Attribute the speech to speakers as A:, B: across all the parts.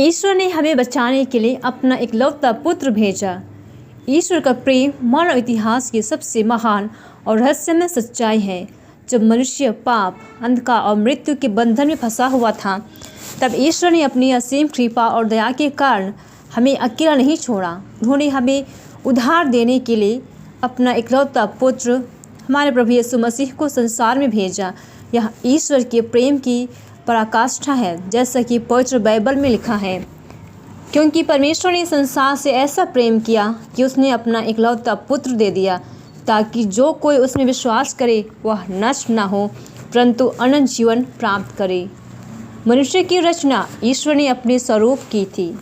A: ईश्वर ने हमें बचाने के लिए अपना इकलौता पुत्र भेजा। ईश्वर का प्रेम मानव इतिहास की सबसे महान और रहस्यमय सच्चाई है। जब मनुष्य पाप, अंधकार और मृत्यु के बंधन में फंसा हुआ था, तब ईश्वर ने अपनी असीम कृपा और दया के कारण हमें अकेला नहीं छोड़ा। उन्होंने हमें उद्धार देने के लिए अपना इकलौता पुत्र हमारे प्रभु यीशु मसीह को संसार में भेजा। यह ईश्वर के प्रेम की पराकाष्ठा है, जैसा कि पवित्र बाइबल में लिखा है। क्योंकि परमेश्वर ने संसार से ऐसा प्रेम किया कि उसने अपना इकलौता पुत्र दे दिया, ताकि जो कोई उसमें विश्वास करे वह नष्ट न हो, परंतु अनंत जीवन प्राप्त करे। मनुष्य की रचना ईश्वर ने अपने स्वरूप की थी।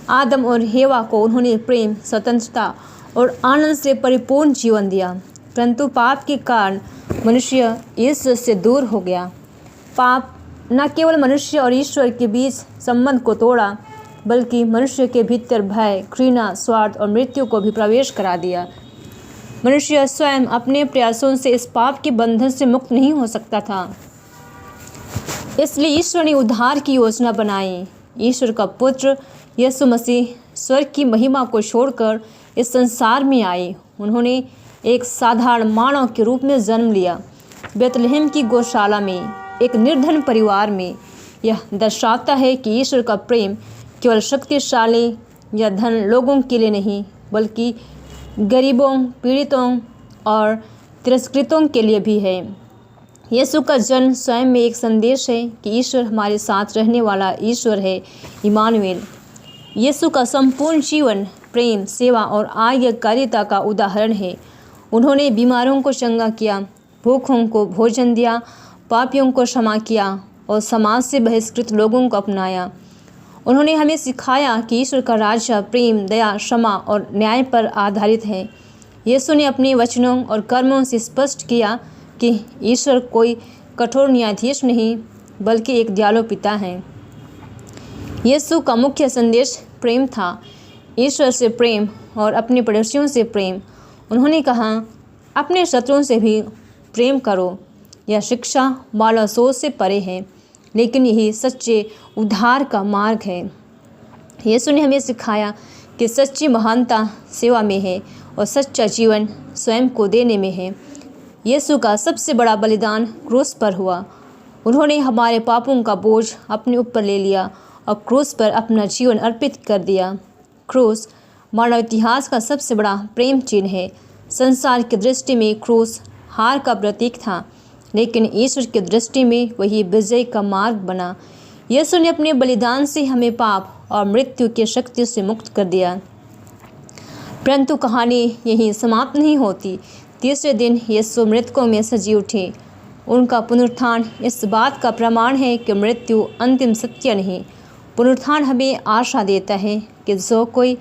A: आदम और हेवा को उन्होंने प्रेम, स्वतंत्रता और आनंद से परिपूर्ण जीवन दिया, परंतु पाप के कारण मनुष्य ईश्वर से दूर हो गया। पाप न केवल मनुष्य और ईश्वर के बीच संबंध को तोड़ा, बल्कि मनुष्य के भीतर भय, घृणा, स्वार्थ और मृत्यु को भी प्रवेश करा दिया। मनुष्य स्वयं अपने प्रयासों से इस पाप के बंधन से मुक्त नहीं हो सकता था। इसलिए ईश्वर ने उद्धार की योजना बनाई। ईश्वर का पुत्र यीशु मसीह स्वर्ग की महिमा को छोड़कर इस संसार में आए। उन्होंने एक साधारण मानव के रूप में जन्म लिया, बेतलहम की गौशाला में, एक निर्धन परिवार में। यह दर्शाता है कि ईश्वर का प्रेम केवल शक्तिशाली या धन लोगों के लिए नहीं, बल्कि गरीबों, पीड़ितों और तिरस्कृतों के लिए भी है। यीशु का जन्म स्वयं में एक संदेश है कि ईश्वर हमारे साथ रहने वाला ईश्वर है, इमानुएल। यीशु का संपूर्ण जीवन प्रेम, सेवा और आज्ञाकारिता का उदाहरण है। उन्होंने बीमारों को चंगा किया, भूखों को भोजन दिया, पापियों को क्षमा किया और समाज से बहिष्कृत लोगों को अपनाया। उन्होंने हमें सिखाया कि ईश्वर का राज्य प्रेम, दया, क्षमा और न्याय पर आधारित है। यीशु ने अपने वचनों और कर्मों से स्पष्ट किया कि ईश्वर कोई कठोर न्यायाधीश नहीं, बल्कि एक दयालु पिता है। यीशु का मुख्य संदेश प्रेम था, ईश्वर से प्रेम और अपने पड़ोसियों से प्रेम। उन्होंने कहा, अपने शत्रुओं से भी प्रेम करो। यह शिक्षा मानव सोच से परे है, लेकिन यही सच्चे उद्धार का मार्ग है। यीशु ने हमें सिखाया कि सच्ची महानता सेवा में है और सच्चा जीवन स्वयं को देने में है। यीशु का सबसे बड़ा बलिदान क्रूस पर हुआ। उन्होंने हमारे पापों का बोझ अपने ऊपर ले लिया और क्रूस पर अपना जीवन अर्पित कर दिया। क्रूस मानव इतिहास का सबसे बड़ा प्रेम चिन्ह है। संसार की दृष्टि में क्रूस हार का प्रतीक था, लेकिन ईश्वर की दृष्टि में वही विजय का मार्ग बना। यीशु ने अपने बलिदान से हमें पाप और मृत्यु की शक्ति से मुक्त कर दिया। परंतु कहानी यहीं समाप्त नहीं होती। तीसरे दिन यीशु मृतकों में से जी उठे। उनका पुनरुत्थान इस बात का प्रमाण है कि मृत्यु अंतिम सत्य नहीं। पुनरुत्थान हमें आशा देता है कि जो कोई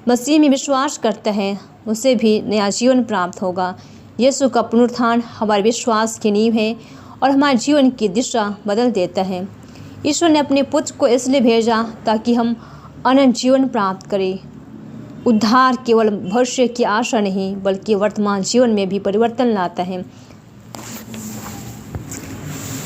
A: मसीह में विश्वास करता है उसे भी नया जीवन प्राप्त होगा। यीशु का पुनरुत्थान हमारे विश्वास की नींव है और हमारे जीवन की दिशा बदल देता है। ईश्वर ने अपने पुत्र को इसलिए भेजा ताकि हम अनंत जीवन प्राप्त करें। उद्धार केवल भविष्य की आशा नहीं, बल्कि वर्तमान जीवन में भी परिवर्तन लाता है।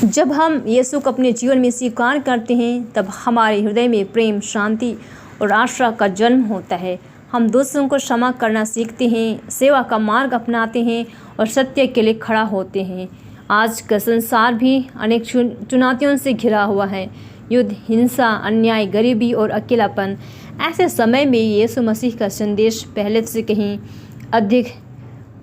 A: जब हम यीशु को अपने जीवन में स्वीकार करते हैं, तब हमारे हृदय में प्रेम, शांति और आशा का जन्म होता है। हम दूसरों को क्षमा करना सीखते हैं, सेवा का मार्ग अपनाते हैं और सत्य के लिए खड़ा होते हैं। आज का संसार भी अनेक चुनौतियों से घिरा हुआ है। युद्ध, हिंसा, अन्याय, गरीबी और अकेलापन। ऐसे समय में यीशु मसीह का संदेश पहले से कहीं अधिक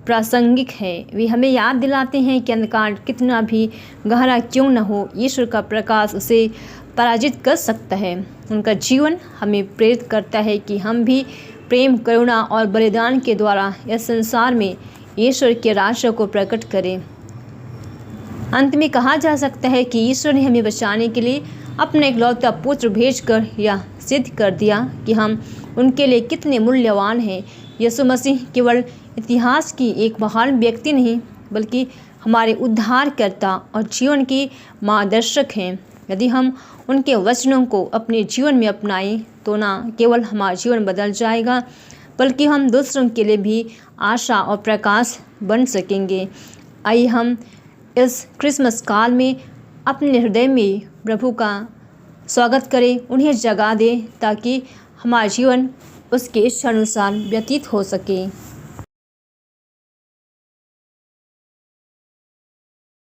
A: प्रासंगिक है। वे हमें याद दिलाते हैं कि अंधकार कितना भी गहरा क्यों न हो, ईश्वर का प्रकाश उसे पराजित कर सकता है। उनका जीवन हमें प्रेरित करता है कि हम भी प्रेम, करुणा और बलिदान के द्वारा इस संसार में ईश्वर के राज्य को प्रकट करें। अंत में कहा जा सकता है कि ईश्वर ने हमें बचाने के लिए अपना इकलौता पुत्र भेजकर यह सिद्ध कर दिया कि हम उनके लिए कितने मूल्यवान हैं। यीशु मसीह केवल इतिहास की एक महान व्यक्ति नहीं, बल्कि हमारे उद्धारकर्ता और जीवन के मार्गदर्शक हैं। यदि हम उनके वचनों को अपने जीवन में अपनाएं, तो न केवल हमारा जीवन बदल जाएगा, बल्कि हम दूसरों के लिए भी आशा और प्रकाश बन सकेंगे। आइए हम इस क्रिसमस काल में अपने हृदय में प्रभु का स्वागत करें, उन्हें जगा दें ताकि हमारा जीवन उसके इच्छानुसार व्यतीत हो सके।